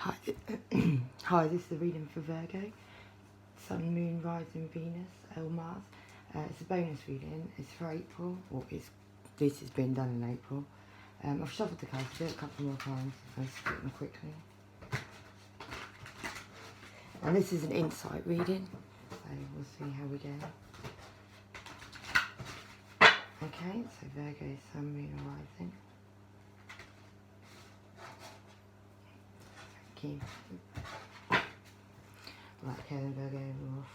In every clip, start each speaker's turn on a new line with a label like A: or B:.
A: Hi, hi, this is the reading for Virgo, Sun, Moon, Rising, Venus, Mars. It's a bonus reading. It's for April, or this has been done in April. I've shuffled the cards, I'll do it a couple more times. I'll split them quickly. And this is an insight reading, so we'll see how we go. Okay, so Virgo, Sun, Moon, Rising. Thank you. Right, okay, then Virgo off.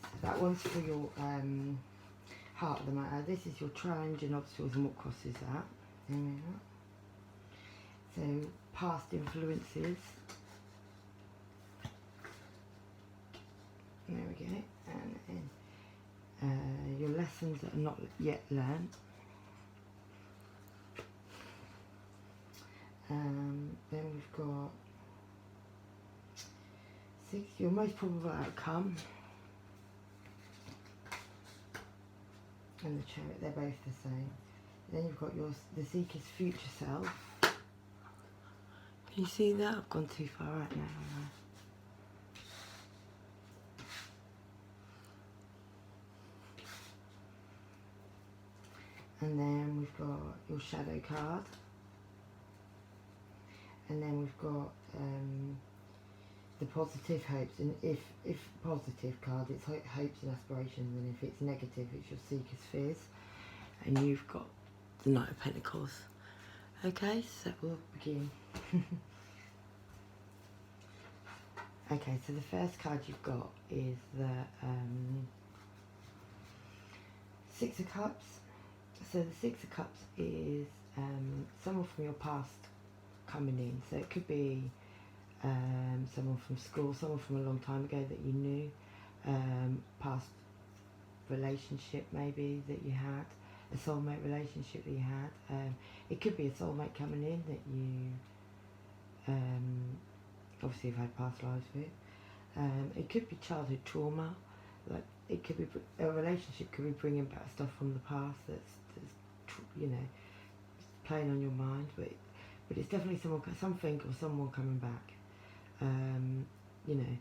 A: So that one's for your heart of the matter. This is your challenge and obstacles and what crosses that. There we are. So past influences. There we go. And then your lessons that are not yet learned. Then we've got 6, your most probable outcome, and the Chariot, they're both the same. Then you've got the Seeker's future self. Can you see that? I've gone too far right now. And then we've got your shadow card. And then we've got the positive hopes, and if positive card, it's hopes and aspirations, and if it's negative, it's your seeker's fears. And you've got the Knight of Pentacles. Okay, so we'll begin. Okay, so the first card you've got is the 6 of Cups. So the 6 of Cups is someone from your past coming in, so it could be someone from school, someone from a long time ago that you knew, past relationship maybe that you had, a soulmate relationship that you had. It could be a soulmate coming in that you obviously have had past lives with. It could be childhood trauma, like it could be a relationship could be bringing back stuff from the past that's you know, playing on your mind, but it's definitely something or someone coming back, you know,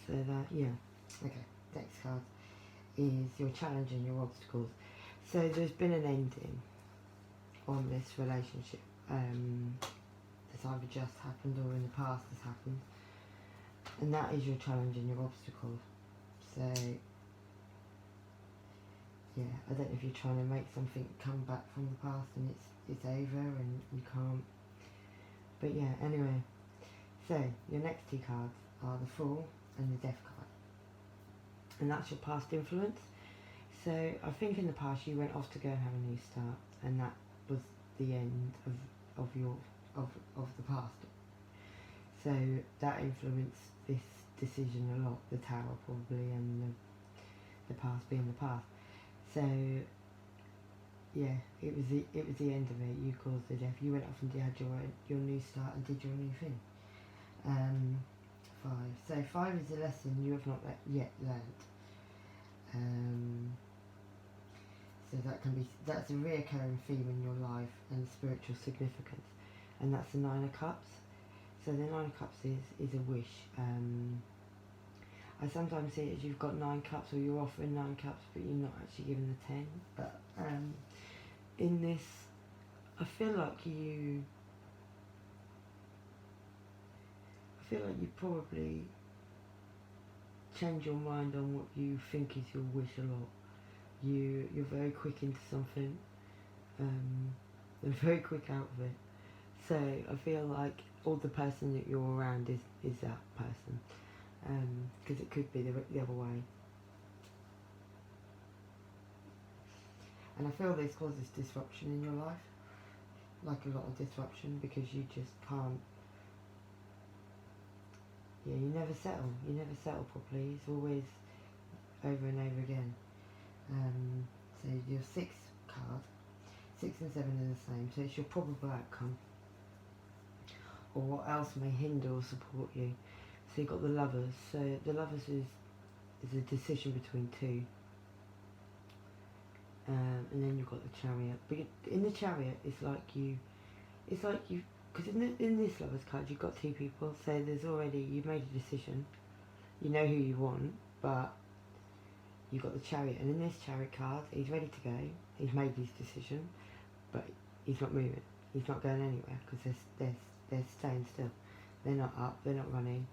A: so that, yeah. Okay, next card is your challenge and your obstacles. So there's been an ending on this relationship that's either just happened or in the past has happened, and that is your challenge and your obstacles. So yeah, I don't know if you're trying to make something come back from the past and it's over and you can't. But yeah, anyway. So your next 2 cards are the Fool and the Death card. And that's your past influence. So I think in the past you went off to go and have a new start, and that was the end of the past. So that influenced this decision a lot, the Tower probably, and the past being the past. So yeah, it was the end of it. You caused the death. You went off and had your new start and did your new thing. 5. So 5 is a lesson you have not yet learnt. So that's a reoccurring theme in your life and spiritual significance, and that's the 9 of Cups. So the 9 of Cups is a wish. I sometimes see it as you've got 9 cups, or you're offering 9 cups, but you're not actually giving the 10. But in this, I feel like you probably change your mind on what you think is your wish a lot. You're very quick into something, and very quick out of it. So I feel like all the person that you're around is that person. Because it could be the other way. And I feel this causes disruption in your life, like a lot of disruption, because you just can't, yeah, you never settle properly. It's always over and over again. So your 6 card, 6 and 7 are the same, so it's your probable outcome, or what else may hinder or support you. So you've got the Lovers. So the Lovers is a decision between 2. and then you've got the Chariot. But in the Chariot, it's like you, because in this Lovers card, you've got two people, so there's already, you've made a decision, you know who you want, but you've got the Chariot, and in this Chariot card, he's ready to go, he's made his decision, but he's not moving, he's not going anywhere, because they're staying still. They're not up, they're not running,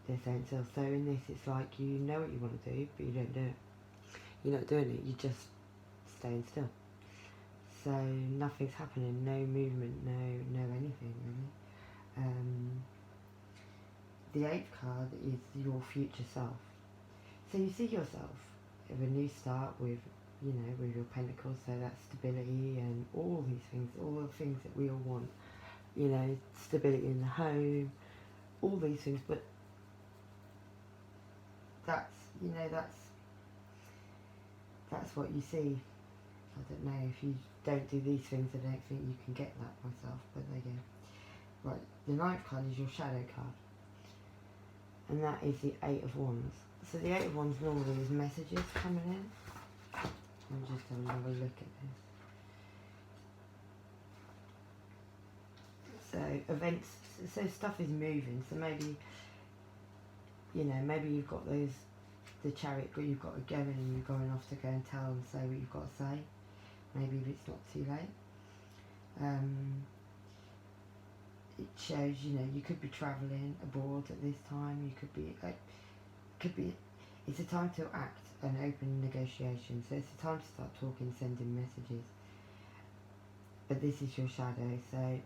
A: they're staying still. So in this, it's like you know what you want to do, but you don't do it. You're not doing it, you're just staying still. So nothing's happening, no movement, no anything really. The 8th card is your future self. So you see yourself of a new start with, you know, with your pentacles, so that's stability and all these things, all the things that we all want. You know, stability in the home, all these things, but that's, you know, that's what you see. I don't know, if you don't do these things, I don't think you can get that myself, but there you go. Right, the 9th card is your shadow card, and that is the 8 of Wands. So the 8 of Wands normally is messages coming in. I'm just having another look at this. So events, so stuff is moving, so maybe, you know, maybe you've got the Chariot, but you've got a go and you're going off to go and tell and say what you've got to say, maybe if it's not too late. It shows, you know, you could be travelling abroad at this time, you could be, it's a time to act and open negotiations, so it's a time to start talking, sending messages, but this is your shadow, so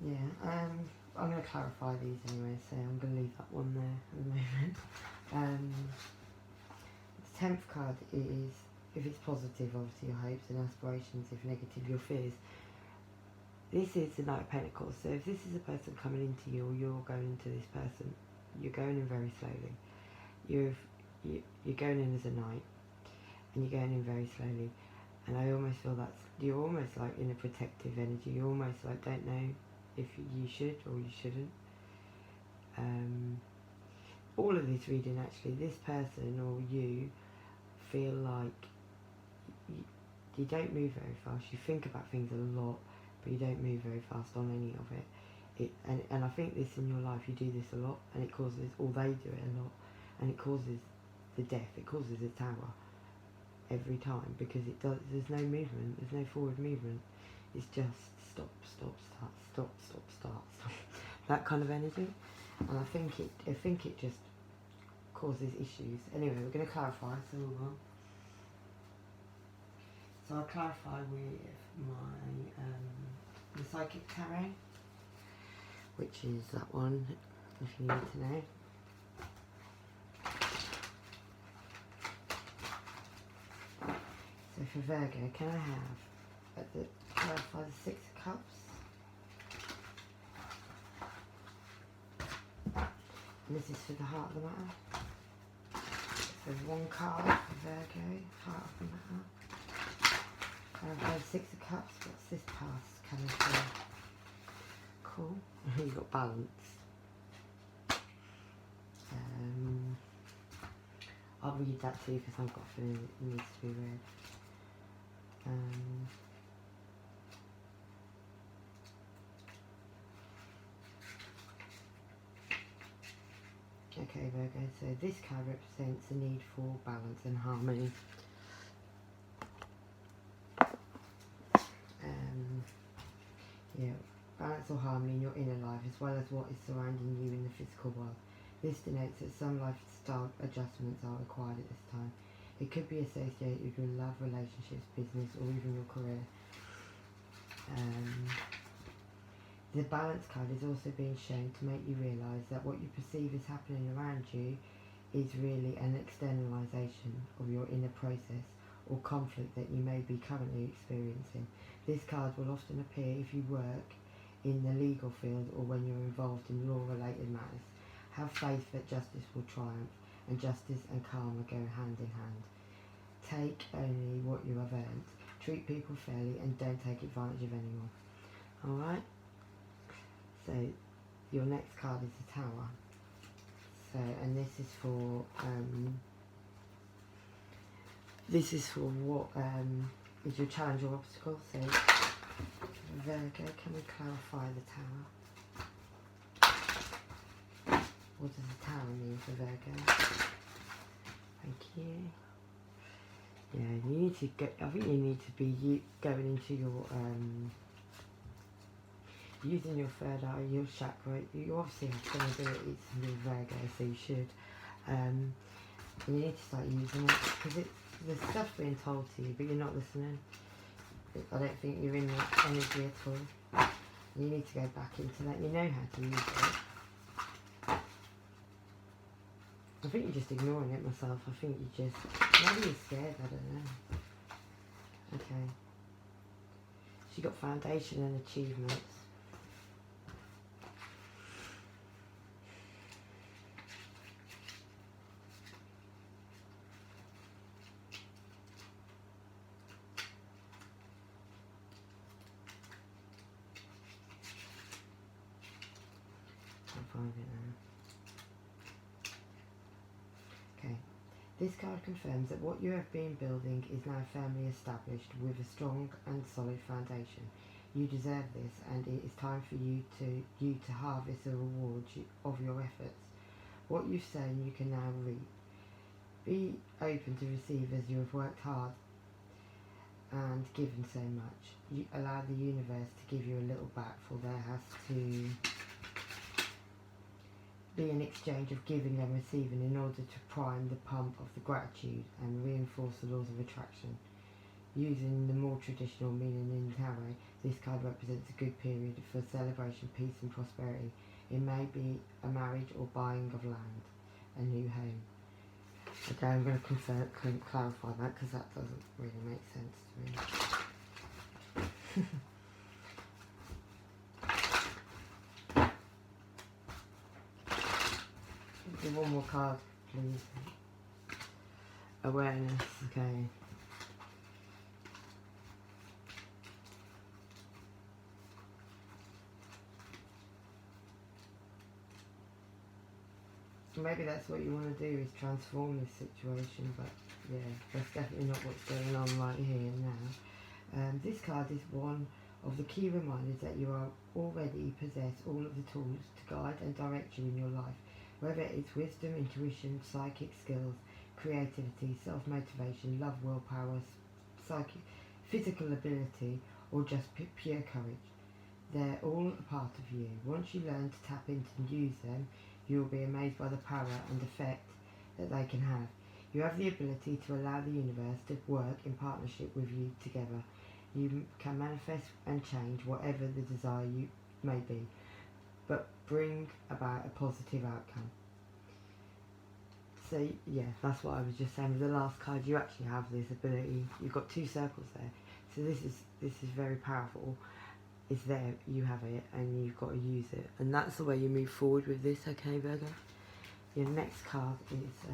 A: yeah, I'm going to clarify these anyway, so I'm going to leave that one there at the moment. The 10th card is, if it's positive, obviously your hopes and aspirations, if negative, your fears. This is the Knight of Pentacles, so if this is a person coming into you, or you're going into this person, you're going in very slowly. You're going in as a knight, and you're going in very slowly, and I almost feel that's, you're almost like in a protective energy, you almost like don't know if you should or you shouldn't. All of this reading, actually, this person or you feel like you don't move very fast. You think about things a lot, but you don't move very fast on any of it. And I think this in your life, you do this a lot, and it causes, or they do it a lot, and it causes the death. It causes a tower every time, because it does. There's no movement. There's no forward movement. It's just stop, stop, start, stop, stop, start, stop. That kind of energy, and I think it just causes issues. Anyway, we're going to clarify. So I'll clarify with my the Psychic Tarot, which is that one, if you need to know. So for Virgo, can I have clarify the 6 of Cups? And this is for the heart of the matter. So one card for Virgo, heart of the matter. Clarify the 6 of Cups. What's this past coming through? Cool. You've got balance. I'll read that too, because I've got a feeling it needs to be read. Okay, Virgo, so this card represents the need for balance and harmony. Yeah, balance or harmony in your inner life, as well as what is surrounding you in the physical world. This denotes that some lifestyle adjustments are required at this time. It could be associated with your love, relationships, business, or even your career. The balance card is also being shown to make you realise that what you perceive is happening around you is really an externalisation of your inner process or conflict that you may be currently experiencing. This card will often appear if you work in the legal field or when you're involved in law-related matters. Have faith that justice will triumph, and justice and karma go hand in hand. Take only what you have earned. Treat people fairly and don't take advantage of anyone. Alright? So, your next card is the Tower. So, and this is for what is your challenge or obstacle. So, Virgo, can we clarify the Tower? What does the Tower mean for Virgo? Thank you. Yeah, you need to get. I think you need to be going into your using your third eye, your chakra. You obviously have some abilities with Virgo, so you should. And you need to start using it because there's stuff being told to you, but you're not listening. I don't think you're in that energy at all. You need to go back into that. You know how to use it. I think you're just ignoring it myself. I think you just... Maybe you're scared, I don't know. Okay. She got foundation and achievements. I'll find it now. Okay. This card confirms that what you have been building is now firmly established with a strong and solid foundation. You deserve this, and it is time for you to harvest the rewards of your efforts. What you've sown you can now reap. Be open to receive as you have worked hard and given so much. You allow the universe to give you a little back, for there has to be an exchange of giving and receiving in order to prime the pump of the gratitude and reinforce the laws of attraction. Using the more traditional meaning in tarot, this card represents a good period for celebration, peace and prosperity. It may be a marriage or buying of land, a new home. Okay, I'm going to clarify that because that doesn't really make sense to me. Do one more card, please. Awareness, okay. Maybe that's what you want to do, is transform this situation, but yeah, that's definitely not what's going on right here now. This card is one of the key reminders that you are already possess all of the tools to guide and direct you in your life. Whether it's wisdom, intuition, psychic skills, creativity, self-motivation, love, willpower, physical ability, or just pure courage. They're all a part of you. Once you learn to tap into and use them, you will be amazed by the power and effect that they can have. You have the ability to allow the universe to work in partnership with you together. You can manifest and change whatever the desire you may be, but bring about a positive outcome. So yeah, that's what I was just saying with the last card. You actually have this ability. You've got two circles there, so this is very powerful. It's there, you have it, and you've got to use it, and that's the way you move forward with this. Okay, Virgo. Your next card is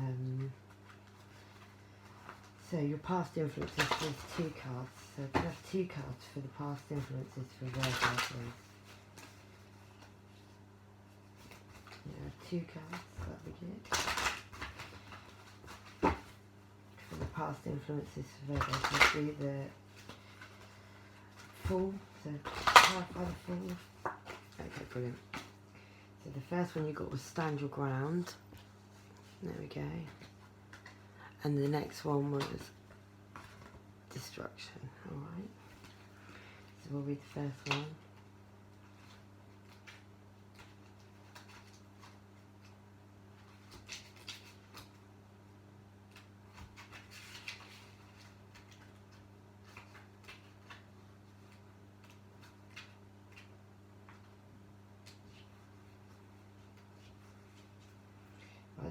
A: so your past influences. There's two cards, so we have two cards for the past influences for Virgo, please. Yeah, two cards, that'd be good. For the past influences for Virgo, so do the Fool, so clarify the Fool. Okay, brilliant. So the first one you got was stand your ground. There we go. And the next one was destruction. Alright. So we'll read the first one.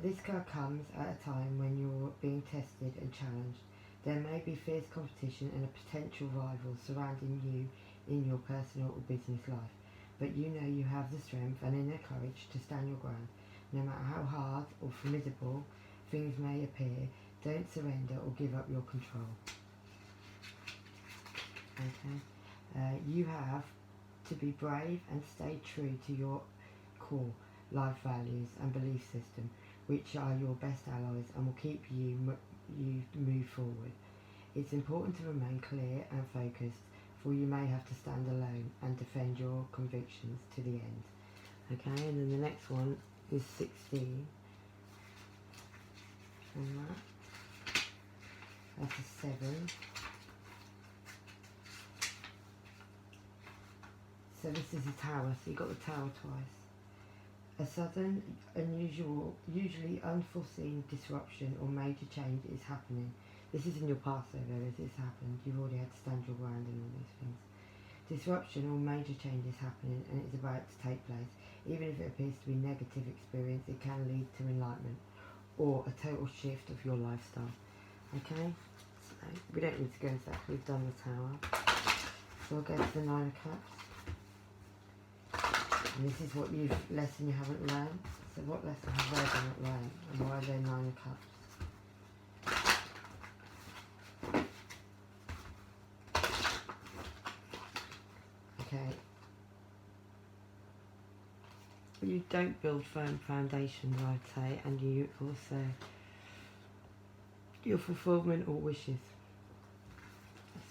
A: This card comes at a time when you're being tested and challenged. There may be fierce competition and a potential rival surrounding you in your personal or business life, but you know you have the strength and inner courage to stand your ground. No matter how hard or formidable things may appear, don't surrender or give up your control. Okay, you have to be brave and stay true to your core life values and belief system. which are your best allies and will keep you move forward. It's important to remain clear and focused, for you may have to stand alone and defend your convictions to the end. Okay, and then the next one is 16. And that's a 7. So this is a tower, so you got the tower twice. A sudden, unusual, usually unforeseen disruption or major change is happening. This is in your past though, this happened. You've already had to stand your ground and all these things. Disruption or major change is happening and it's about to take place. Even if it appears to be a negative experience, it can lead to enlightenment or a total shift of your lifestyle. Okay, so we don't need to go into that, we've done the tower. So we'll go to the 9 of Cups. And this is what lesson you haven't learned. So what lesson have they not learned? And why are they 9 of Cups? Okay. You don't build firm foundations, I'd say, and you also your fulfillment or wishes.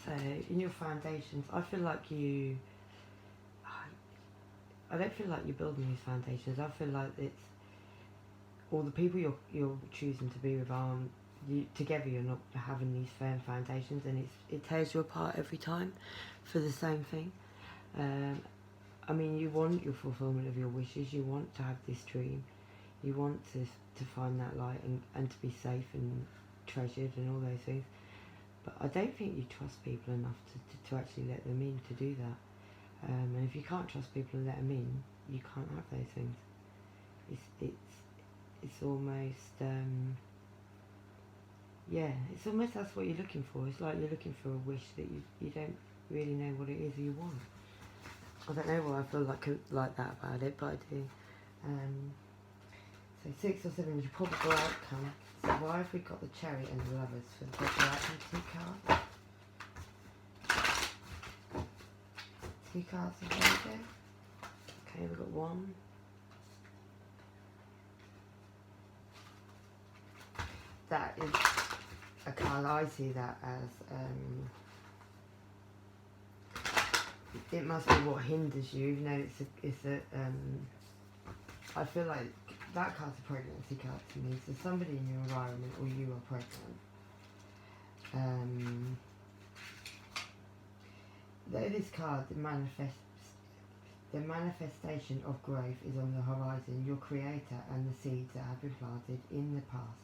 A: So in your foundations, I feel like I don't feel like you're building these foundations. I feel like it's all the people you're choosing to be with aren't together. You're not having these firm foundations, and it tears you apart every time for the same thing. I mean, you want your fulfillment of your wishes. You want to have this dream. You want to find that light and to be safe and treasured and all those things. But I don't think you trust people enough to actually let them in to do that. And if you can't trust people and let them in, you can't have those things. It's almost yeah, it's almost that's what you're looking for. It's like you're looking for a wish that you don't really know what it is you want. I don't know why I feel like that about it, but I do. So 6 or 7 is your probable outcome. So why have we got the Chariot and the Lovers for the probable outcome? 2 cards. 2 cards of Virgo. Okay, we've got 1. That is a card. I see that as it must be what hinders you, even though it's a I feel like that card's a pregnancy card to me. So somebody in your environment or you are pregnant. Though this card, the manifestation of growth is on the horizon. Your creator and the seeds that have been planted in the past,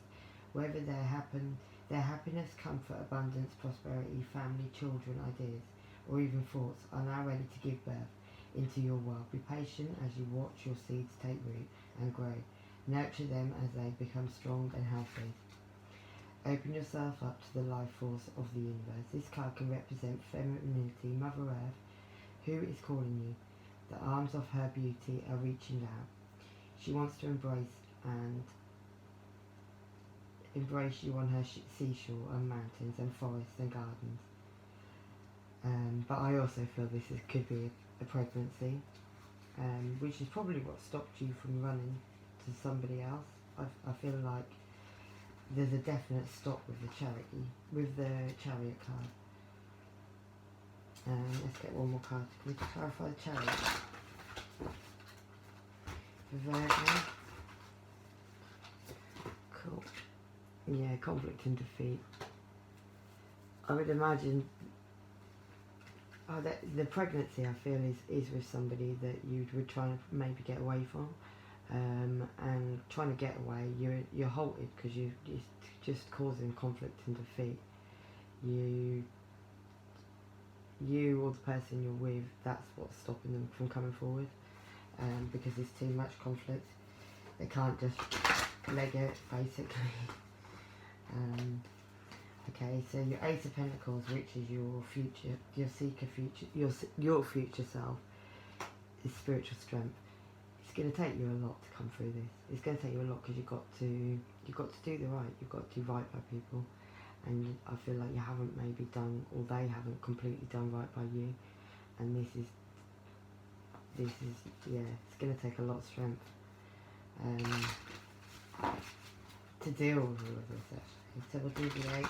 A: whether their happiness, comfort, abundance, prosperity, family, children, ideas, or even thoughts, are now ready to give birth into your world. Be patient as you watch your seeds take root and grow. Nurture them as they become strong and healthy. Open yourself up to the life force of the universe. This card can represent femininity, Mother Earth, who is calling you. The arms of her beauty are reaching out. She wants to embrace you on her seashore and mountains and forests and gardens. But I also feel this could be a pregnancy, which is probably what stopped you from running to somebody else. I feel like there's a definite stop with the Chariot card. Let's get one more card. Can we clarify the Chariot? For Virgo. Cool. Yeah, conflict and defeat. I would imagine the pregnancy, I feel, is with somebody that you would try to maybe get away from, and trying to get away, you're halted because you're just causing conflict and defeat. You or the person you're with, that's what's stopping them from coming forward, because there's too much conflict. They can't just leg it, basically. Okay, so your Ace of Pentacles, which is your future, your seeker future, your future self, is spiritual strength. It's going to take you a lot to come through this. It's going to take you a lot because you've got to do the right. You've got to do right by people, and I feel like you haven't maybe done, or they haven't completely done right by you. And this is yeah, it's going to take a lot of strength. to deal with all of this actually. So we'll do the 8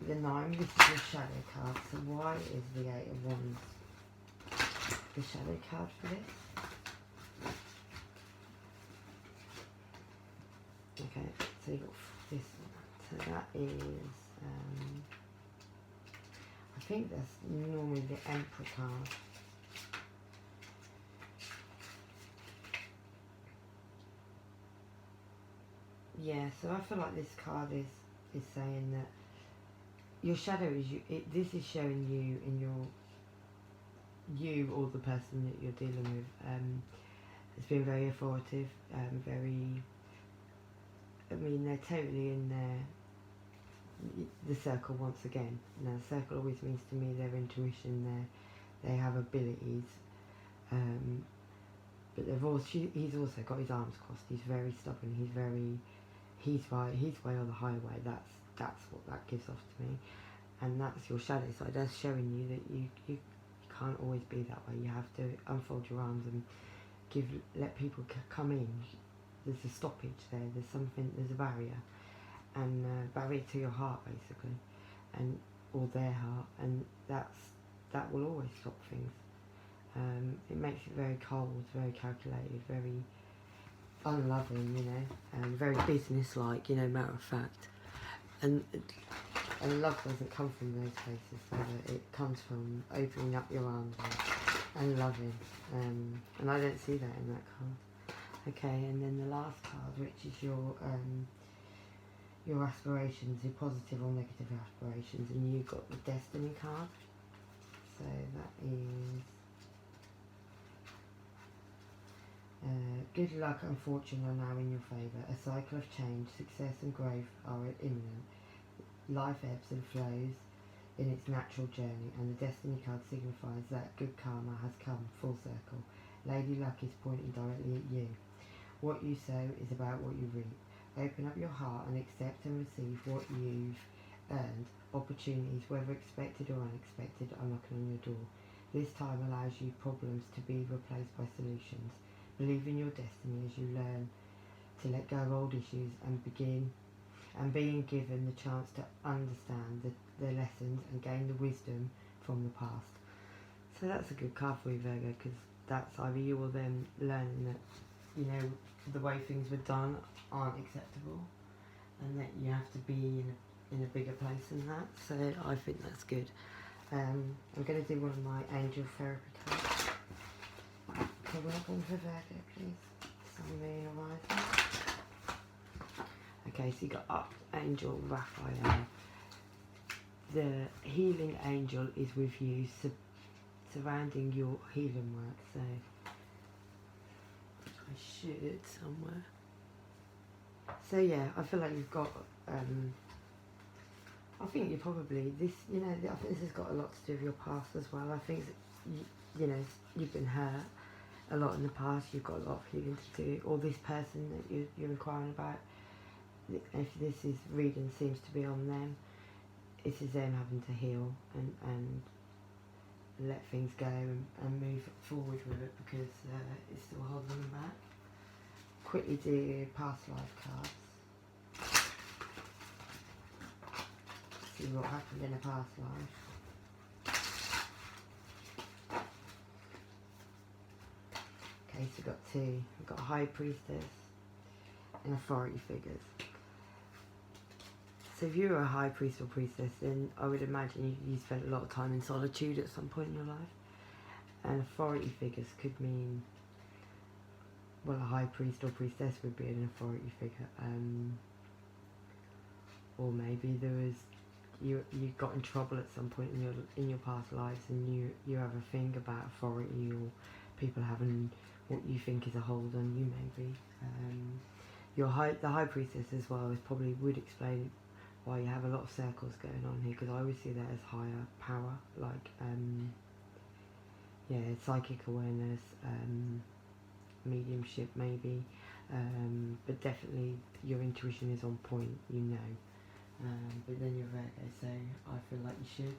A: the 9, this is your shadow card. So why is the 8 of Wands the shadow card for this? Okay, so you've got this one. So that is, I think that's normally the Emperor card. Yeah, so I feel like this card is saying that your shadow is you. This is showing you in you or the person that you're dealing with. It's been very authoritative, very. I mean, they're totally in the circle once again. Now, the circle always means to me their intuition, they have abilities, but he's also got his arms crossed. He's very stubborn. He's way on the highway. That's what that gives off to me, and that's your shadow side. That's showing you that you can't always be that way. You have to unfold your arms and let people come in. There's a stoppage there. There's a barrier, and barrier to your heart basically, or their heart, and that will always stop things. It makes it very cold, very calculated, very unloving, you know, and very business-like, you know, matter of fact. And love doesn't come from those places, so that it comes from opening up your arms and loving. And I don't see that in that card. Okay, and then the last card, which is your aspirations, your positive or negative aspirations, and you got the Destiny card. So that is good luck and fortune are now in your favour. A cycle of change, success and growth are imminent. Life ebbs and flows in its natural journey, and the Destiny card signifies that good karma has come full circle. Lady Luck is pointing directly at you. What you sow is about what you reap. Open up your heart and accept and receive what you've earned. Opportunities, whether expected or unexpected, are knocking on your door. This time allows you problems to be replaced by solutions. Believe in your destiny as you learn to let go of old issues and being given the chance to understand the lessons and gain the wisdom from the past. So that's a good card for you, Virgo, because that's either you or them learning that, you know, the way things were done aren't acceptable, and that you have to be in a bigger place than that. So I think that's good. I'm going to do one of my angel therapy cards. Okay, welcome for Virgo, please. Sun, Moon, Horizon. Okay, so you got Archangel Raphael. The healing angel is with you, surrounding your healing work. So I should somewhere. So yeah, I feel like you've got. I think you probably this. You know, I think this has got a lot to do with your past as well. I think you know, you've been hurt a lot in the past. You've got a lot of healing to do. Or this person that you're inquiring about. If this is reading seems to be on them, this is them having to heal and let things go and move forward with it, because it's still holding them back. Quickly do past life cards. See what happened in a past life. Okay, so we've got two. We've got High Priestess and Authority Figures. So if you're a High Priest or Priestess, then I would imagine you spent a lot of time in solitude at some point in your life. And Authority Figures could mean, well, a High Priest or Priestess would be an authority figure. Or maybe there was, you got in trouble at some point in your past lives, and you have a thing about authority or people having what you think is a hold on you, maybe. The High Priestess as well is probably would explain why you have a lot of circles going on here, because I always see that as higher power, like yeah, psychic awareness, mediumship maybe, but definitely your intuition is on point, you know. But then you're Virgo, so I feel like you should.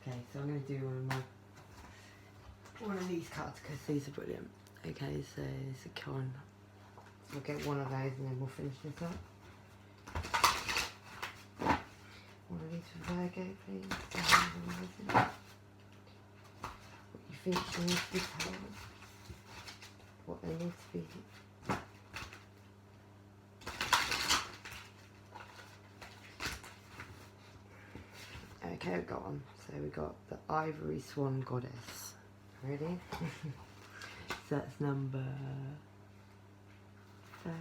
A: Okay, so I'm going to do one of these cards because these are brilliant. Okay, so it's a Kuan. We'll get one of those and then we'll finish this up. One of these for Virgo, please. What you think she needs to be told. What they need to be. Okay, we've got one. So we got the Ivory Swan Goddess. Ready? So that's number 13.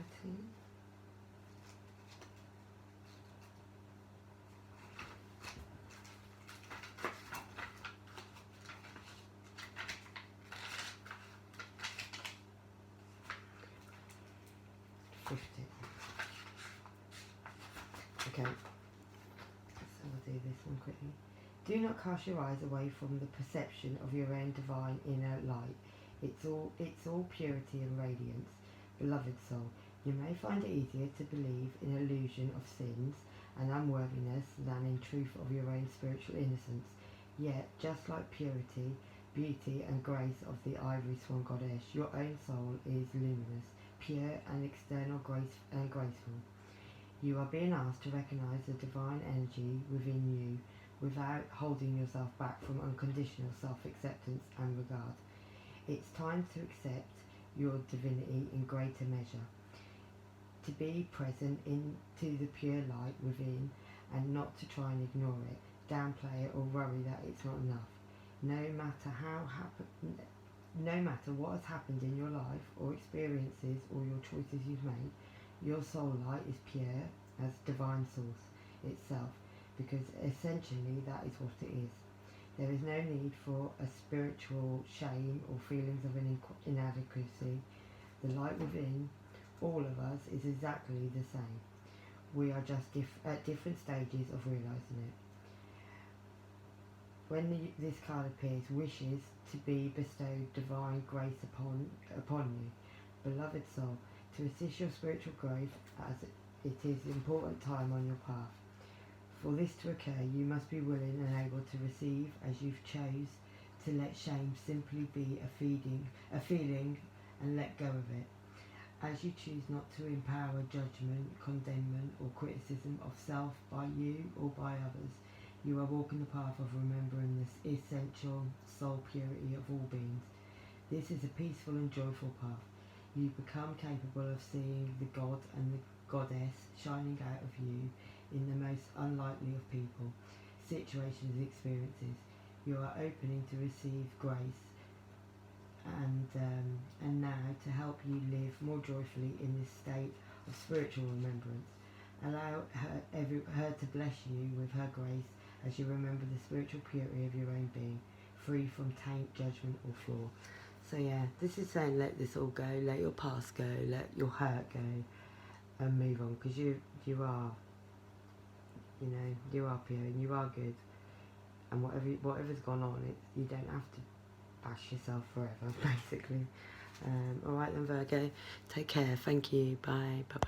A: Okay, so we'll do this one quickly. Do not cast your eyes away from the perception of your own divine inner light. It's all purity and radiance. Beloved soul, you may find it easier to believe in illusion of sins and unworthiness than in truth of your own spiritual innocence. Yet, just like purity, beauty and grace of the Ivory Swan Goddess, your own soul is luminous, pure and external grace and graceful. You are being asked to recognize the divine energy within you without holding yourself back from unconditional self-acceptance and regard. It's time to accept your divinity in greater measure, to be present into the pure light within and not to try and ignore it, downplay it or worry that it's not enough. No matter what has happened in your life or experiences or your choices you've made, your soul light is pure as divine source itself, because essentially that is what it is. There is no need for a spiritual shame or feelings of inadequacy. The light within all of us is exactly the same. We are just at different stages of realising it. When this card appears, wishes to be bestowed divine grace upon you, beloved soul, to assist your spiritual growth as it is an important time on your path. For this to occur, you must be willing and able to receive as you've chose to let shame simply be a feeling and let go of it. As you choose not to empower judgment, condemnation or criticism of self by you or by others, you are walking the path of remembering this essential soul purity of all beings. This is a peaceful and joyful path. You become capable of seeing the God and the Goddess shining out of you in the most unlikely of people, situations, experiences. You are opening to receive grace and now to help you live more joyfully in this state of spiritual remembrance. Allow her to bless you with her grace as you remember the spiritual purity of your own being, free from taint, judgment or flaw. So yeah, this is saying let this all go, let your past go, let your hurt go, and move on, because you are, you are pure and you are good, and whatever's gone on, you don't have to bash yourself forever, basically. Alright then, Virgo, take care, thank you, bye, bye.